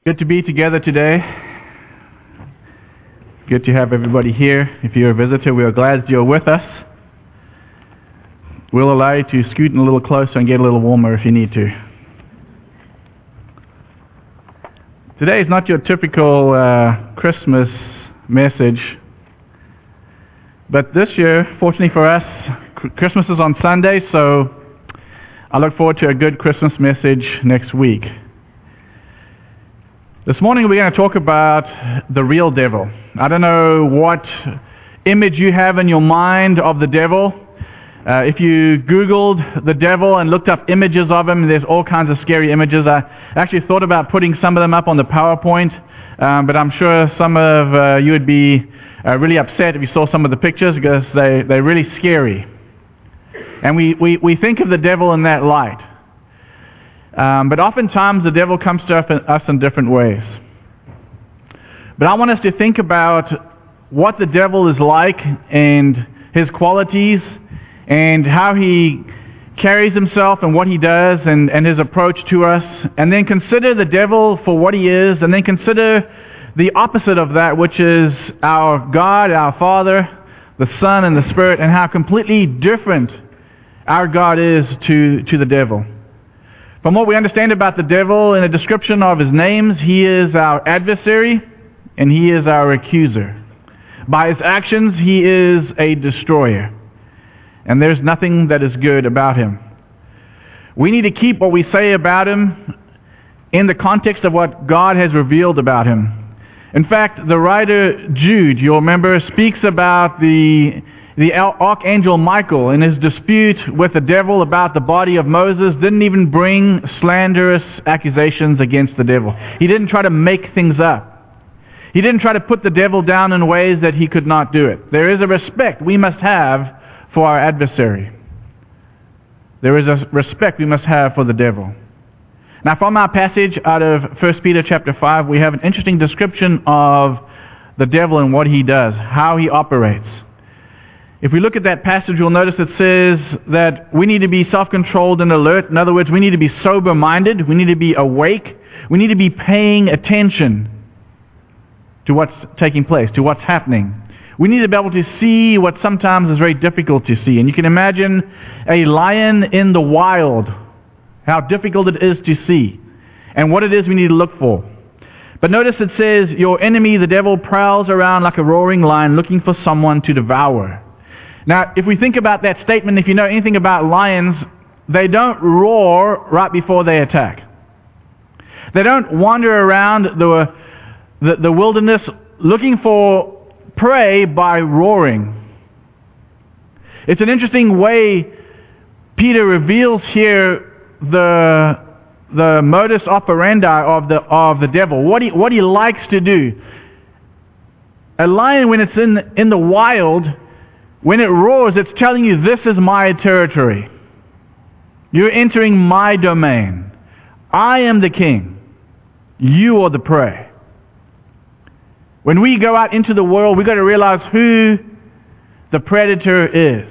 Good to be together today. Good to have everybody here. If you're a visitor, we are glad you're with us. We'll allow you to scoot in a little closer and get a little warmer if you need to. Today is not your typical Christmas message, but this year, fortunately for us, Christmas is on Sunday, so I look forward to a good Christmas message next week. This morning we're going to talk about the real devil. I don't know what image you have in your mind of the devil. If you Googled the devil and looked up images of him, there's all kinds of scary images. I actually thought about putting some of them up on the PowerPoint, but I'm sure some of you would be really upset if you saw some of the pictures because they're really scary. And we think of the devil in that light. But oftentimes the devil comes to us in different ways. But I want us to think about what the devil is like and his qualities and how he carries himself and what he does and his approach to us. And then consider the devil for what he is, and then consider the opposite of that, which is our God, our Father, the Son, and the Spirit, and how completely different our God is to the devil. From what we understand about the devil in a description of his names, he is our adversary and he is our accuser. By his actions, he is a destroyer. And there's nothing that is good about him. We need to keep what we say about him in the context of what God has revealed about him. In fact, the writer Jude, you'll remember, speaks about the archangel Michael in his dispute with the devil about the body of Moses didn't even bring slanderous accusations against the devil. He didn't try to make things up. He didn't try to put the devil down in ways that he could not do it. There is a respect we must have for our adversary. There is a respect we must have for the devil. Now, from our passage out of 1 Peter chapter 5, we have an interesting description of the devil and what he does, how he operates. If we look at that passage, you'll notice it says that we need to be self-controlled and alert. In other words, we need to be sober-minded. We need to be awake. We need to be paying attention to what's taking place, to what's happening. We need to be able to see what sometimes is very difficult to see. And you can imagine a lion in the wild, how difficult it is to see, and what it is we need to look for. But notice it says, your enemy, the devil, prowls around like a roaring lion looking for someone to devour. Now, if we think about that statement, if you know anything about lions, they don't roar right before they attack. They don't wander around the wilderness looking for prey by roaring. It's an interesting way Peter reveals here the modus operandi of the devil, what he likes to do. A lion, when it's in the wild, when it roars, it's telling you, this is my territory. You're entering my domain. I am the king. You are the prey. When we go out into the world, we've got to realize who the predator is.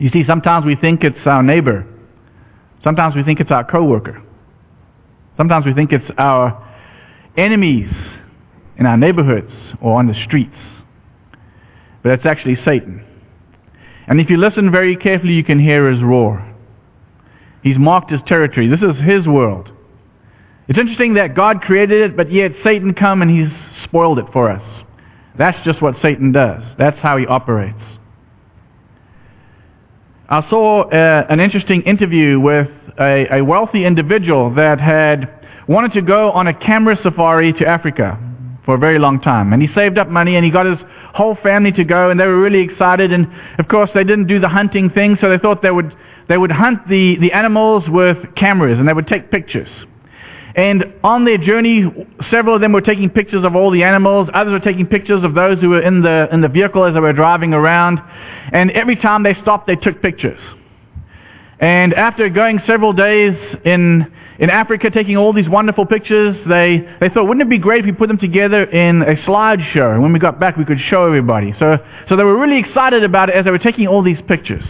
You see, sometimes we think it's our neighbor. Sometimes we think it's our coworker. Sometimes we think it's our enemies in our neighborhoods or on the streets. But it's actually Satan. And if you listen very carefully, you can hear his roar. He's marked his territory. This is his world. It's interesting that God created it, but yet Satan come and he's spoiled it for us. That's just what Satan does. That's how he operates. I saw an interesting interview with a wealthy individual that had wanted to go on a camera safari to Africa for a very long time. And he saved up money and he got his whole family to go, and they were really excited. And of course they didn't do the hunting thing, so they thought they would hunt the animals with cameras and they would take pictures. And on their journey, several of them were taking pictures of all the animals. Others were taking pictures of those who were in the vehicle as they were driving around. And every time they stopped, they took pictures. And after going several days in Africa, taking all these wonderful pictures, they thought, wouldn't it be great if we put them together in a slideshow? And when we got back, we could show everybody. So they were really excited about it as they were taking all these pictures.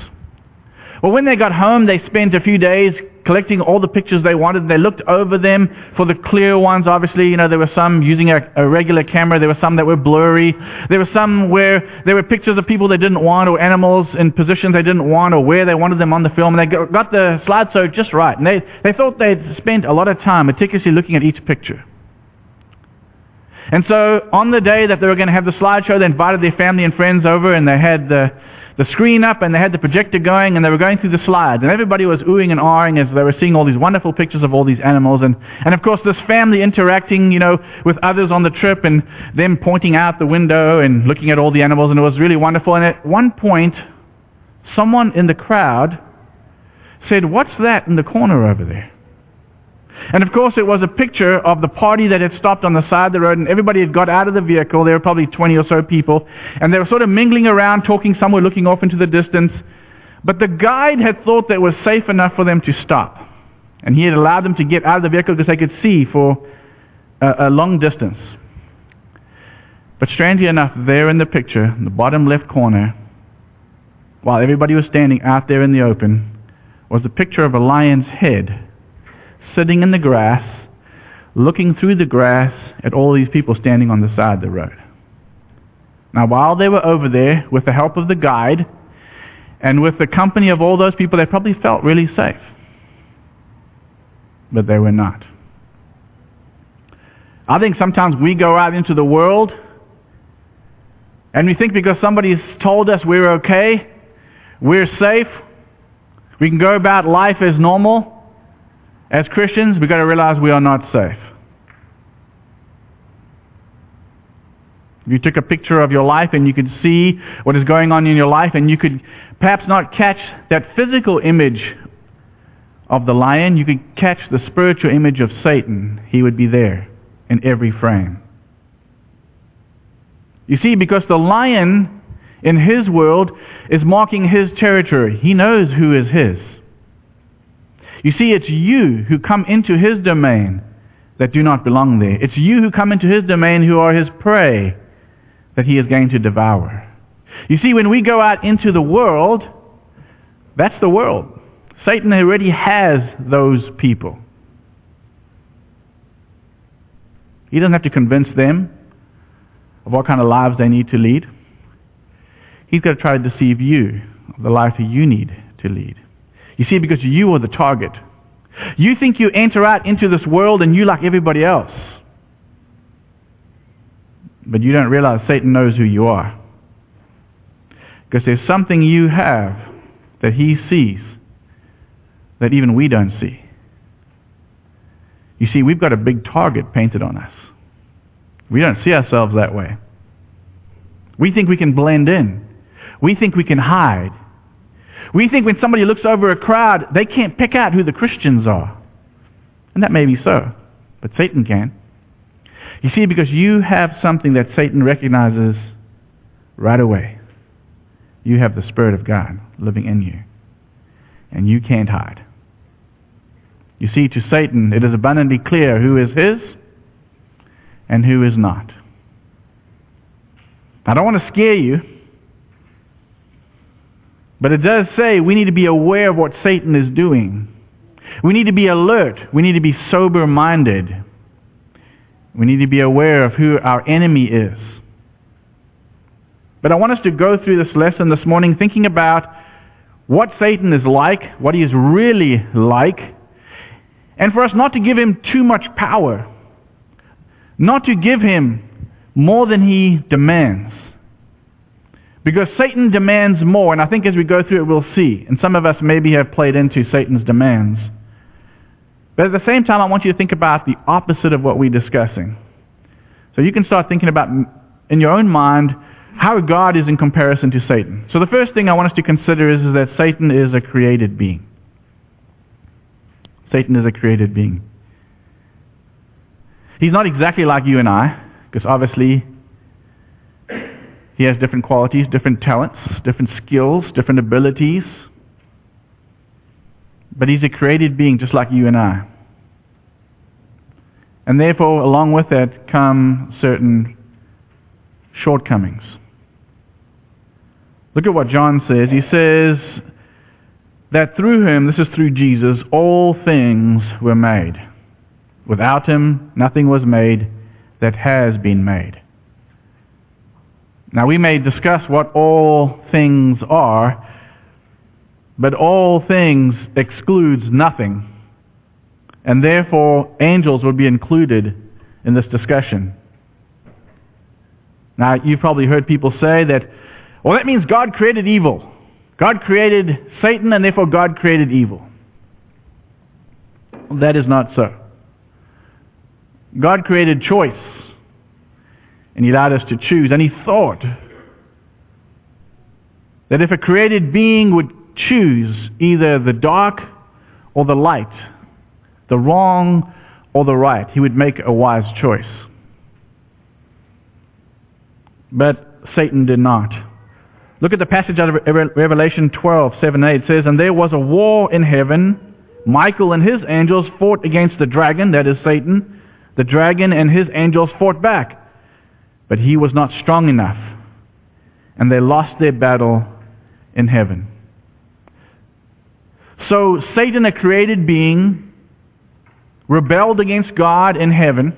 Well, when they got home, they spent a few days collecting all the pictures they wanted. They looked over them for the clear ones. Obviously, there were some using a regular camera. There were some that were blurry. There were some where there were pictures of people they didn't want, or animals in positions they didn't want, or where they wanted them on the film. And they got the slideshow just right. And they thought they'd spent a lot of time meticulously looking at each picture. And so on the day that they were going to have the slideshow, they invited their family and friends over, and they had the screen up, and they had the projector going, and they were going through the slides, and everybody was oohing and ahhing as they were seeing all these wonderful pictures of all these animals, and of course this family interacting, with others on the trip, and them pointing out the window and looking at all the animals, and it was really wonderful. And at one point, someone in the crowd said, "What's that in the corner over there?" And of course it was a picture of the party that had stopped on the side of the road, and everybody had got out of the vehicle. There were probably 20 or so people, and they were sort of mingling around, talking. Some were looking off into the distance. But the guide had thought that it was safe enough for them to stop, and he had allowed them to get out of the vehicle because they could see for a long distance. But strangely enough, there in the picture, in the bottom left corner, while everybody was standing out there in the open, was a picture of a lion's head sitting in the grass, looking through the grass at all these people standing on the side of the road. Now, while they were over there, with the help of the guide, and with the company of all those people, they probably felt really safe. But they were not. I think sometimes we go out into the world, and we think because somebody's told us we're okay, we're safe, we can go about life as normal. As Christians, we've got to realize we are not safe. If you took a picture of your life and you could see what is going on in your life, and you could perhaps not catch that physical image of the lion, you could catch the spiritual image of Satan. He would be there in every frame. You see, because the lion in his world is marking his territory. He knows who is his. You see, it's you who come into his domain that do not belong there. It's you who come into his domain who are his prey that he is going to devour. You see, when we go out into the world, that's the world. Satan already has those people. He doesn't have to convince them of what kind of lives they need to lead. He's got to try to deceive you of the life that you need to lead. You see, because you are the target. You think you enter out into this world and you like everybody else. But you don't realize Satan knows who you are. Because there's something you have that he sees that even we don't see. You see, we've got a big target painted on us. We don't see ourselves that way. We think we can blend in. We think we can hide. We think when somebody looks over a crowd, they can't pick out who the Christians are. And that may be so, but Satan can. You see, because you have something that Satan recognizes right away. You have the Spirit of God living in you, and you can't hide. You see, to Satan, it is abundantly clear who is his and who is not. I don't want to scare you, but it does say we need to be aware of what Satan is doing. We need to be alert. We need to be sober-minded. We need to be aware of who our enemy is. But I want us to go through this lesson this morning thinking about what Satan is like, what he is really like, and for us not to give him too much power, not to give him more than he demands. Because Satan demands more, and I think as we go through it we'll see. And some of us maybe have played into Satan's demands. But at the same time I want you to think about the opposite of what we're discussing. So you can start thinking about, in your own mind, how God is in comparison to Satan. So the first thing I want us to consider is that Satan is a created being. Satan is a created being. He's not exactly like you and I, because obviously he has different qualities, different talents, different skills, different abilities. But he's a created being just like you and I. And therefore, along with that come certain shortcomings. Look at what John says. He says, that through him, this is through Jesus, all things were made. Without him, nothing was made that has been made. Now, we may discuss what all things are, but all things excludes nothing, and therefore angels would be included in this discussion. Now, you've probably heard people say that, well, that means God created evil. God created Satan, and therefore God created evil. Well, that is not so. God created choice, and he allowed us to choose, and he thought that if a created being would choose either the dark or the light, the wrong or the right, he would make a wise choice. But Satan did not. Look at the passage out of Revelation 12:7-8. It says, "And there was a war in heaven. Michael and his angels fought against the dragon," that is Satan. "The dragon and his angels fought back, but he was not strong enough, and they lost their battle in heaven." So Satan, a created being, rebelled against God in heaven,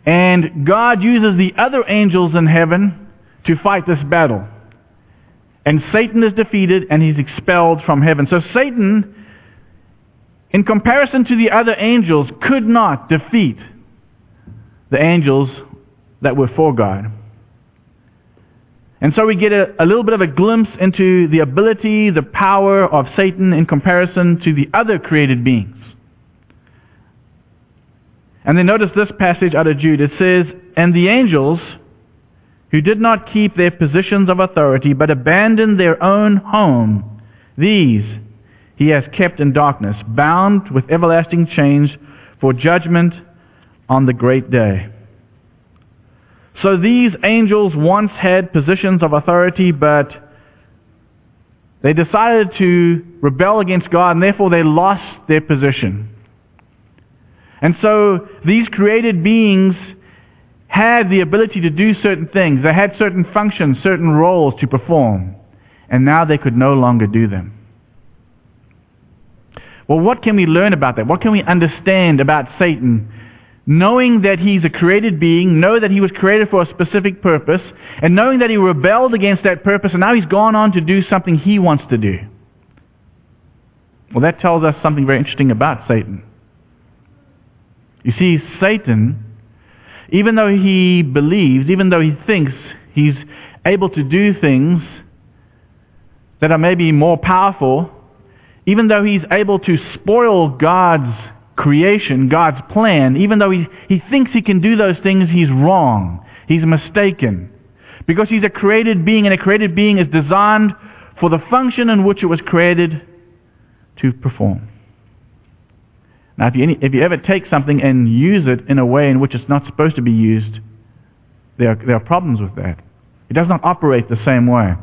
and God uses the other angels in heaven to fight this battle. And Satan is defeated, and he's expelled from heaven. So Satan, in comparison to the other angels, could not defeat the angels that were for God. And so we get a little bit of a glimpse into the ability, the power of Satan in comparison to the other created beings. And then notice this passage out of Jude. It says, "And the angels who did not keep their positions of authority, but abandoned their own home, these he has kept in darkness, bound with everlasting chains for judgment on the great day." So these angels once had positions of authority, but they decided to rebel against God, and therefore they lost their position. And so these created beings had the ability to do certain things. They had certain functions, certain roles to perform, and now they could no longer do them. Well, what can we learn about that? What can we understand about Satan? Knowing that he's a created being, know that he was created for a specific purpose, and knowing that he rebelled against that purpose, and now he's gone on to do something he wants to do. Well, that tells us something very interesting about Satan. You see, Satan, even though he believes, even though he thinks he's able to do things that are maybe more powerful, even though he's able to spoil God's creation, God's plan, even though he thinks he can do those things, he's wrong. He's mistaken. Because he's a created being, and a created being is designed for the function in which it was created to perform. Now, if you ever take something and use it in a way in which it's not supposed to be used, there are problems with that. It does not operate the same way.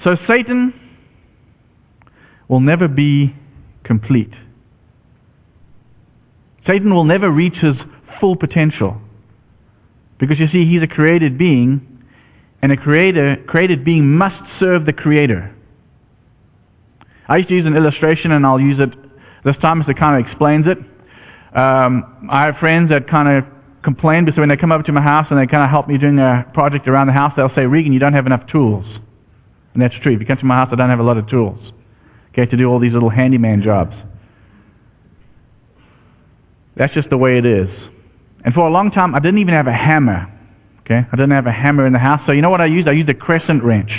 So Satan will never be complete. Satan will never reach his full potential. Because you see, he's a created being, and a created being must serve the Creator. I used to use an illustration, and I'll use it this time as it kind of explains it. I have friends that kind of complain because when they come over to my house and they kind of help me doing a project around the house, they'll say, "Regan, you don't have enough tools." And that's true. If you come to my house, I don't have a lot of tools, okay, to do all these little handyman jobs. That's just the way it is. And for a long time, I didn't even have a hammer. Okay, I didn't have a hammer in the house. So you know what I used? I used a crescent wrench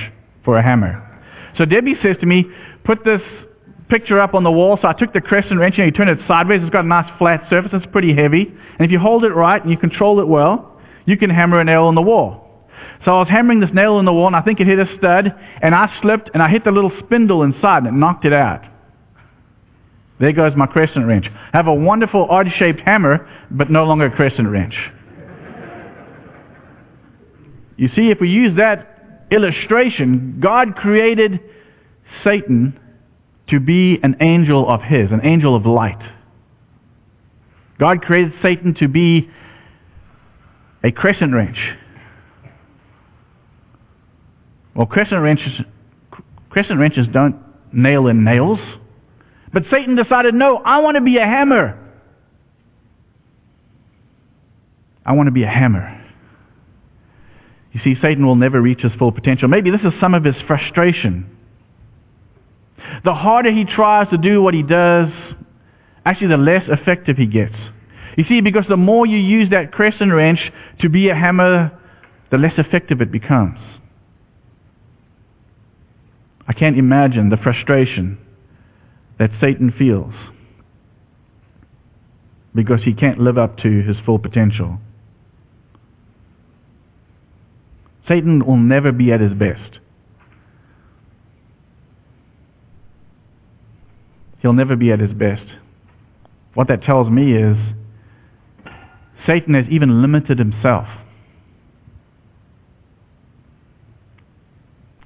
for a hammer. So Debbie says to me, "Put this picture up on the wall." So I took the crescent wrench and you turn it sideways. It's got a nice flat surface. It's pretty heavy. And if you hold it right and you control it well, you can hammer a nail in the wall. So I was hammering this nail in the wall, and I think it hit a stud, and I slipped, and I hit the little spindle inside, and it knocked it out. There goes my crescent wrench. I have a wonderful odd-shaped hammer, but no longer a crescent wrench. You see, if we use that illustration, God created Satan to be an angel of His, an angel of light. God created Satan to be a crescent wrench. Well, crescent wrenches Crescent wrenches don't nail in nails. But Satan decided, no, I want to be a hammer. I want to be a hammer. You see, Satan will never reach his full potential. Maybe this is some of his frustration. The harder he tries to do what he does, actually the less effective he gets. You see, because the more you use that crescent wrench to be a hammer, the less effective it becomes. I can't imagine the frustration that Satan feels because he can't live up to his full potential. Satan will never be at his best. He'll never be at his best. What that tells me is Satan has even limited himself.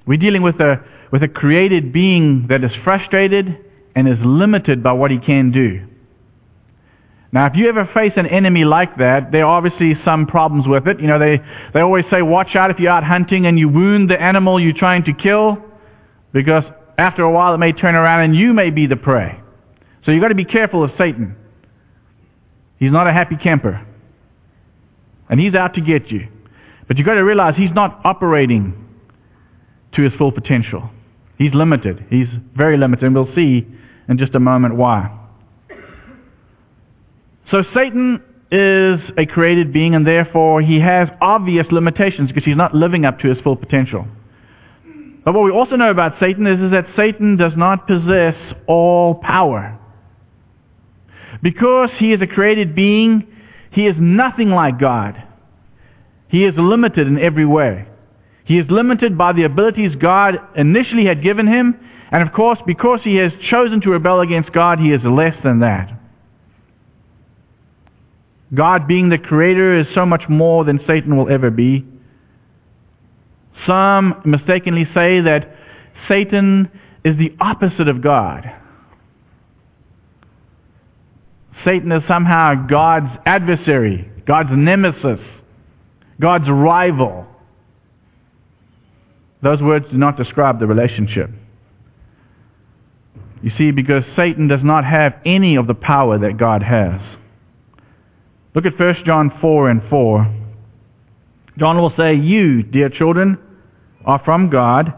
We're dealing with a created being that is frustrated and is limited by what he can do. Now, if you ever face an enemy like that, there are obviously some problems with it. You know, they always say, watch out if you're out hunting and you wound the animal you're trying to kill, because after a while it may turn around and you may be the prey. So you've got to be careful of Satan. He's not a happy camper. And he's out to get you. But you've got to realize he's not operating to his full potential. He's limited. He's very limited. And we'll see in just a moment why. So Satan is a created being, and therefore he has obvious limitations because he's not living up to his full potential. But what we also know about Satan is that Satan does not possess all power. Because he is a created being, he is nothing like God. He is limited in every way. He is limited by the abilities God initially had given him, and of course, because he has chosen to rebel against God, he is less than that. God, being the creator, is so much more than Satan will ever be. Some mistakenly say that Satan is the opposite of God. Satan is somehow God's adversary, God's nemesis, God's rival. Those words do not describe the relationship. You see, because Satan does not have any of the power that God has. Look at 1 John 4:4. John will say, you, dear children, are from God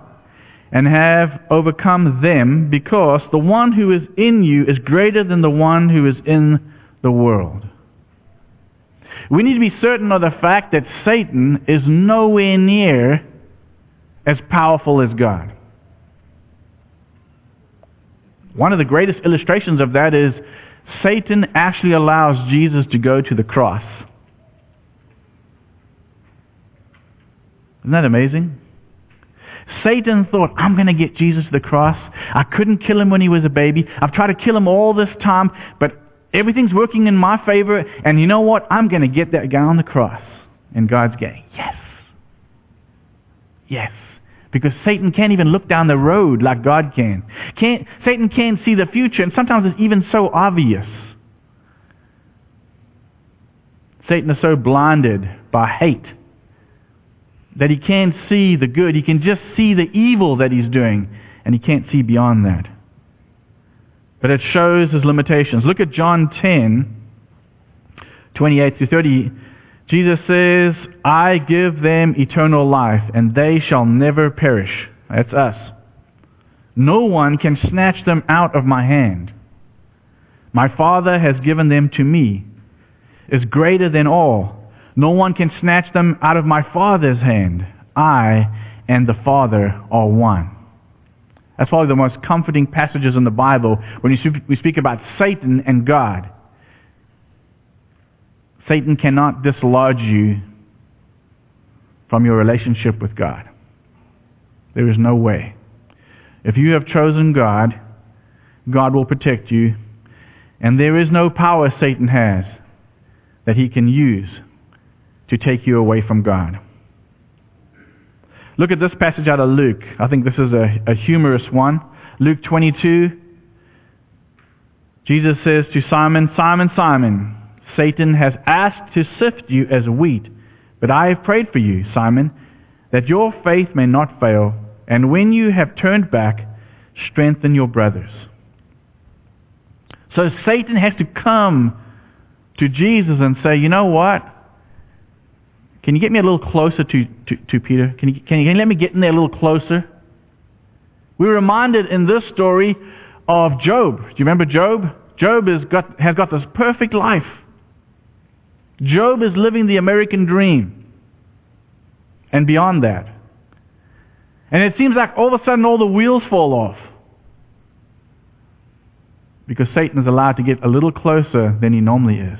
and have overcome them, because the one who is in you is greater than the one who is in the world. We need to be certain of the fact that Satan is nowhere near as powerful as God. One of the greatest illustrations of that is Satan actually allows Jesus to go to the cross. Isn't that amazing? Satan thought, I'm going to get Jesus to the cross. I couldn't kill him when he was a baby. I've tried to kill him all this time, but everything's working in my favor, and you know what? I'm going to get that guy on the cross. And God's going, yes. Yes. Because Satan can't even look down the road like God can. Satan can't see the future, and sometimes it's even so obvious. Satan is so blinded by hate that he can't see the good. He can just see the evil that he's doing, and he can't see beyond that. But it shows his limitations. Look at John 10:28-30. Jesus says, I give them eternal life, and they shall never perish. That's us. No one can snatch them out of my hand. My Father has given them to me, is greater than all. No one can snatch them out of my Father's hand. I and the Father are one. That's probably the most comforting passages in the Bible when we speak about Satan and God. Satan cannot dislodge you from your relationship with God. There is no way. If you have chosen God, God will protect you, and there is no power Satan has that he can use to take you away from God. Look at this passage out of Luke. I think this is a humorous one. Luke 22. Jesus says to Simon, Simon, Simon, Satan has asked to sift you as wheat, but I have prayed for you, Simon, that your faith may not fail, And when you have turned back, strengthen your brothers. So Satan has to come to Jesus and say, you know what? Can you get me a little closer to Peter? Can you let me get in there a little closer? We're reminded in this story of Job. Do you remember Job? Job has got this perfect life. Job is living the American dream. And beyond that. And it seems like all of a sudden all the wheels fall off. Because Satan is allowed to get a little closer than he normally is.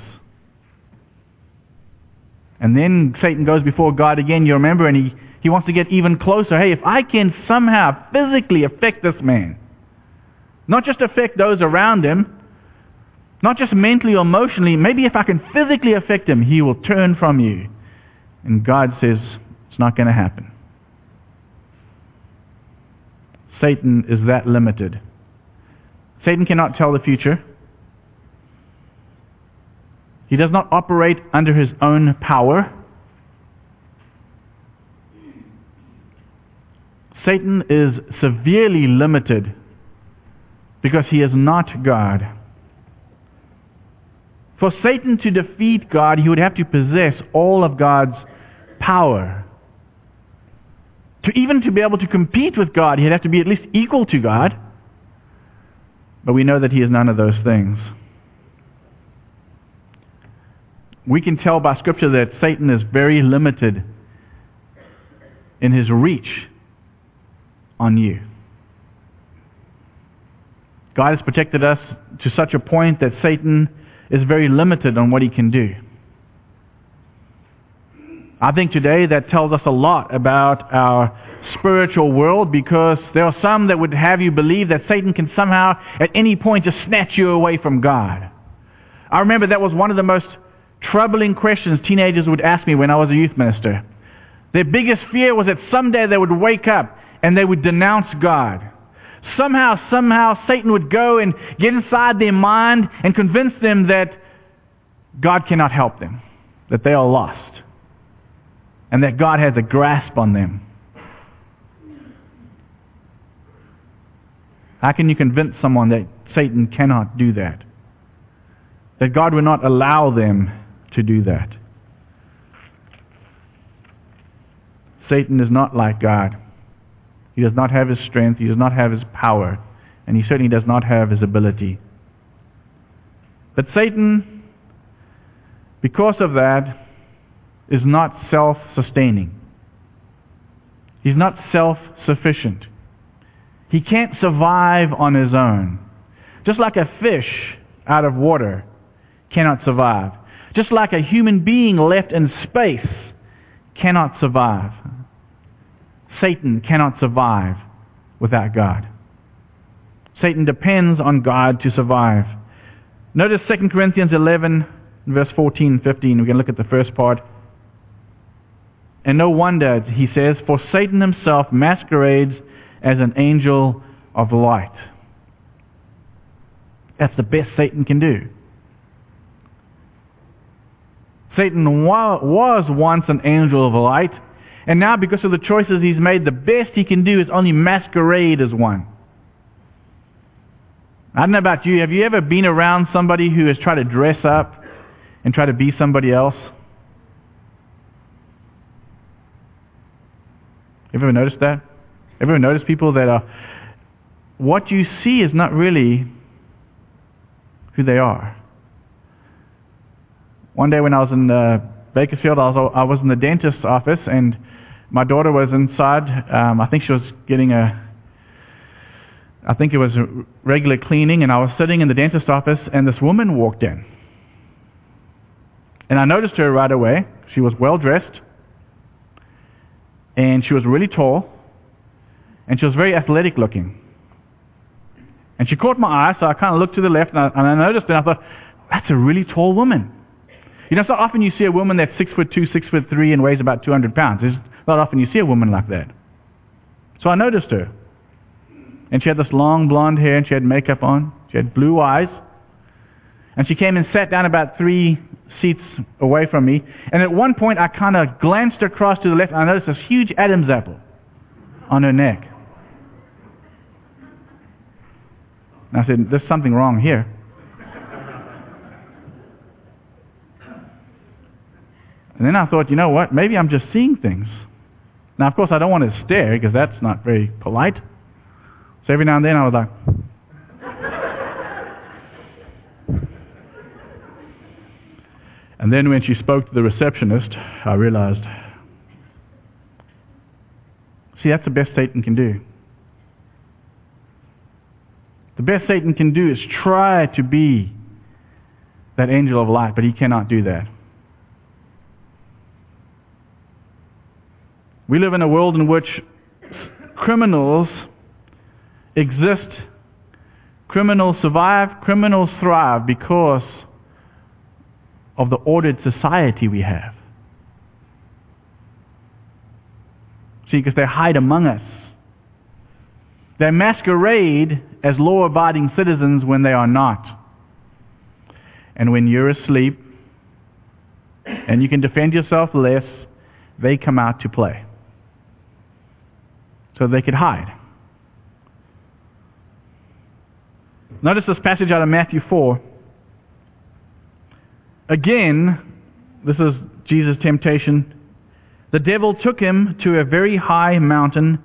And then Satan goes before God again, you remember, and he wants to get even closer. Hey, if I can somehow physically affect this man, not just affect those around him, not just mentally or emotionally, maybe if I can physically affect him, he will turn from you. And God says, it's not going to happen. Satan is that limited. Satan cannot tell the future. He does not operate under his own power. Satan is severely limited because he is not God. For Satan to defeat God, he would have to possess all of God's power. Even to be able to compete with God, he'd have to be at least equal to God. But we know that he is none of those things. We can tell by Scripture that Satan is very limited in his reach on you. God has protected us to such a point that Satan is very limited on what he can do. I think today that tells us a lot about our spiritual world, because there are some that would have you believe that Satan can somehow at any point just snatch you away from God. I remember that was one of the most troubling questions teenagers would ask me when I was a youth minister. Their biggest fear was that someday they would wake up and they would denounce God. Somehow Satan would go and get inside their mind and convince them that God cannot help them, that they are lost, and that God has a grasp on them. How can you convince someone that Satan cannot do that? That God will not allow them to do that? Satan is not like God. He does not have his strength, he does not have his power, and he certainly does not have his ability. But Satan, because of that, is not self-sustaining. He's not self-sufficient. He can't survive on his own. Just like a fish out of water cannot survive. Just like a human being left in space cannot survive. Satan cannot survive without God. Satan depends on God to survive. Notice 2 Corinthians 11, verse 14 and 15. We're going to look at the first part. And no wonder, he says, for Satan himself masquerades as an angel of light. That's the best Satan can do. Satan was once an angel of light, and now because of the choices he's made, the best he can do is only masquerade as one. I don't know about you, have you ever been around somebody who has tried to dress up and try to be somebody else? Have you ever noticed that? Have you ever noticed people that are, what you see is not really who they are? One day when I was in Bakersfield, I was in the dentist's office, and my daughter was inside. I think she was getting it was regular cleaning, and I was sitting in the dentist's office, and this woman walked in. And I noticed her right away. She was well dressed, and she was really tall, and she was very athletic looking. And she caught my eye, so I kind of looked to the left, and I noticed it, and I thought, that's a really tall woman. You know, so often you see a woman that's 6'2", 6'3", and weighs about 200 pounds. It's not often you see a woman like that. So I noticed her. And she had this long blonde hair, and she had makeup on. She had blue eyes. And she came and sat down about 3 seats away from me. And at one point, I kind of glanced across to the left, and I noticed this huge Adam's apple on her neck. And I said, there's something wrong here. And then I thought, you know what, maybe I'm just seeing things. Now, of course, I don't want to stare because that's not very polite. So every now and then I was like... And then when she spoke to the receptionist, I realized, see, that's the best Satan can do. The best Satan can do is try to be that angel of light, but he cannot do that. We live in a world in which criminals exist, criminals survive, criminals thrive because of the ordered society we have. See, because they hide among us. They masquerade as law-abiding citizens when they are not. And when you're asleep and you can defend yourself less, they come out to play. So they could hide. Notice this passage out of Matthew 4. Again, this is Jesus' temptation. The devil took him to a very high mountain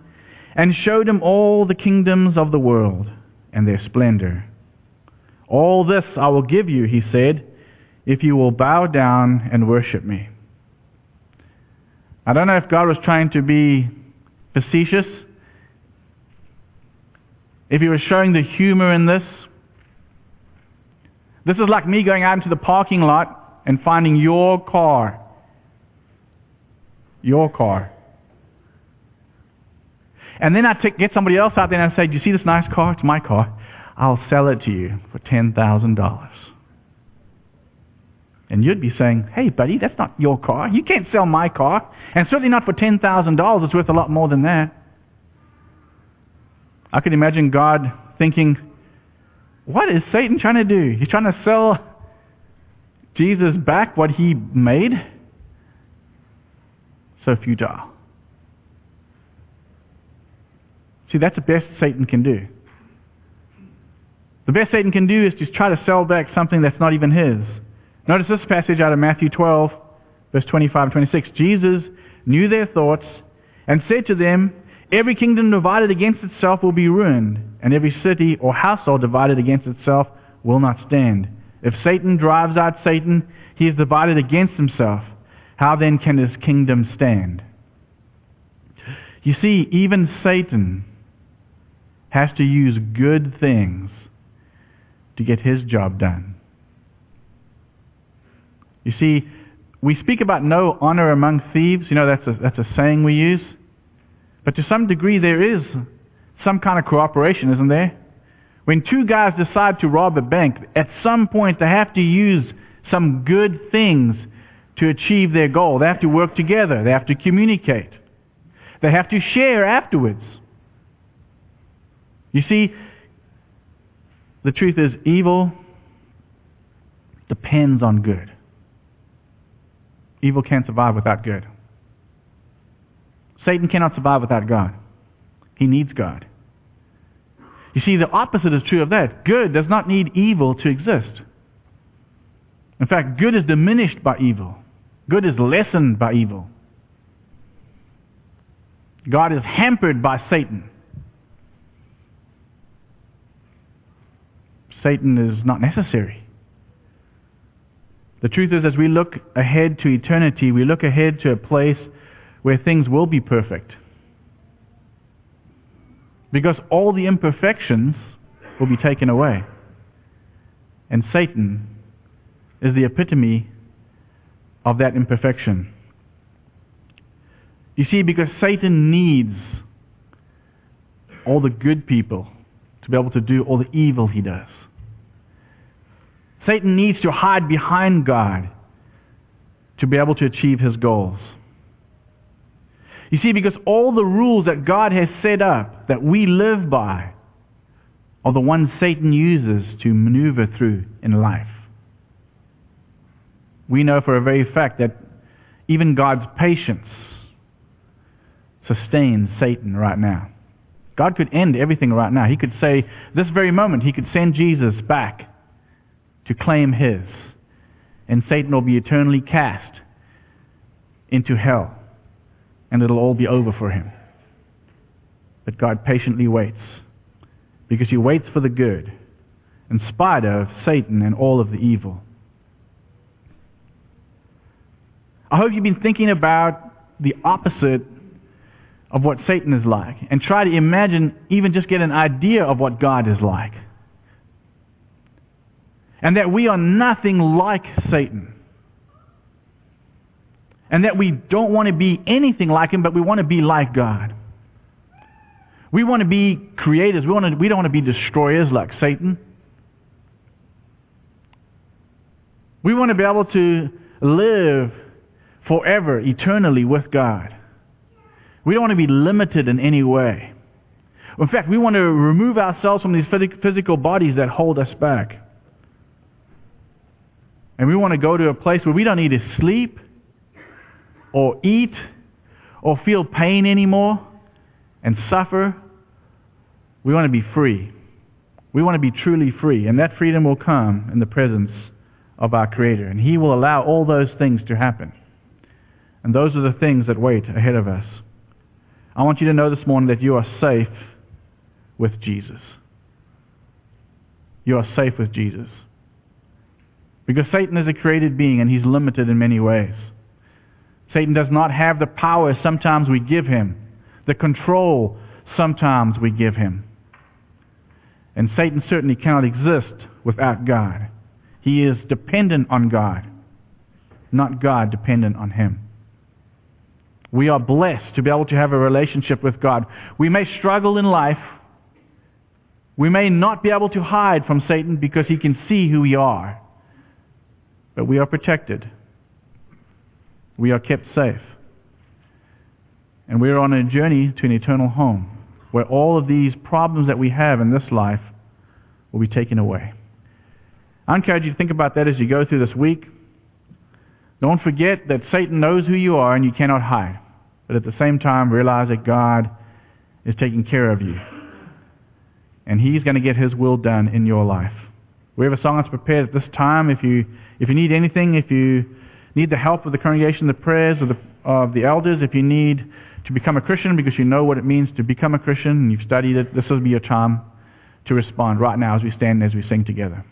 and showed him all the kingdoms of the world and their splendor. All this I will give you, he said, if you will bow down and worship me. I don't know if God was trying to be facetious, if he was showing the humor in this. This is like me going out into the parking lot and finding your car. Your car. And then I get somebody else out there and I say, do you see this nice car? It's my car. I'll sell it to you for $10,000. And you'd be saying, hey buddy, that's not your car. You can't sell my car. And certainly not for $10,000. It's worth a lot more than that. I could imagine God thinking, what is Satan trying to do? He's trying to sell Jesus back what he made? So futile. See, that's the best Satan can do. The best Satan can do is just try to sell back something that's not even his. Notice this passage out of Matthew 12, verse 25 and 26. Jesus knew their thoughts and said to them, every kingdom divided against itself will be ruined, and every city or household divided against itself will not stand. If Satan drives out Satan, he is divided against himself. How then can his kingdom stand? You see, even Satan has to use good things to get his job done. You see, we speak about no honor among thieves. You know, that's a saying we use. But to some degree there is some kind of cooperation, isn't there? When two guys decide to rob a bank, at some point they have to use some good things to achieve their goal. They have to work together. They have to communicate. They have to share afterwards. You see, the truth is evil depends on good. Evil can't survive without good. Satan cannot survive without God. He needs God. You see, the opposite is true of that. Good does not need evil to exist. In fact, good is diminished by evil. Good is lessened by evil. God is hampered by Satan. Satan is not necessary. The truth is, as we look ahead to eternity, we look ahead to a place where things will be perfect. Because all the imperfections will be taken away. And Satan is the epitome of that imperfection. You see, because Satan needs all the good people to be able to do all the evil he does. Satan needs to hide behind God to be able to achieve his goals. You see, because all the rules that God has set up, that we live by, are the ones Satan uses to maneuver through in life. We know for a very fact that even God's patience sustains Satan right now. God could end everything right now. He could say, this very moment, He could send Jesus back to claim His. And Satan will be eternally cast into hell. And it'll all be over for him. But God patiently waits. Because He waits for the good, in spite of Satan and all of the evil. I hope you've been thinking about the opposite of what Satan is like, and try to imagine, even just get an idea of what God is like. And that we are nothing like Satan. And that we don't want to be anything like him, but we want to be like God. We want to be creators. We don't want to be destroyers like Satan. We want to be able to live forever, eternally with God. We don't want to be limited in any way. In fact, we want to remove ourselves from these physical bodies that hold us back. And we want to go to a place where we don't need to sleep or eat or feel pain anymore and suffer. We want to be free. We want to be truly free. And that freedom will come in the presence of our Creator. And He will allow all those things to happen. And those are the things that wait ahead of us. I want you to know this morning that you are safe with Jesus. You are safe with Jesus. Because Satan is a created being and he's limited in many ways. Satan does not have the power sometimes we give him, the control sometimes we give him. And Satan certainly cannot exist without God. He is dependent on God, not God dependent on him. We are blessed to be able to have a relationship with God. We may struggle in life. We may not be able to hide from Satan because he can see who we are. But we are protected. We are kept safe. And we are on a journey to an eternal home where all of these problems that we have in this life will be taken away. I encourage you to think about that as you go through this week. Don't forget that Satan knows who you are and you cannot hide. But at the same time, realize that God is taking care of you. And He's going to get His will done in your life. We have a song that's prepared at this time. If you need anything, if you need the help of the congregation, the prayers of the elders, if you need to become a Christian because you know what it means to become a Christian and you've studied it, this will be your time to respond right now as we stand and as we sing together.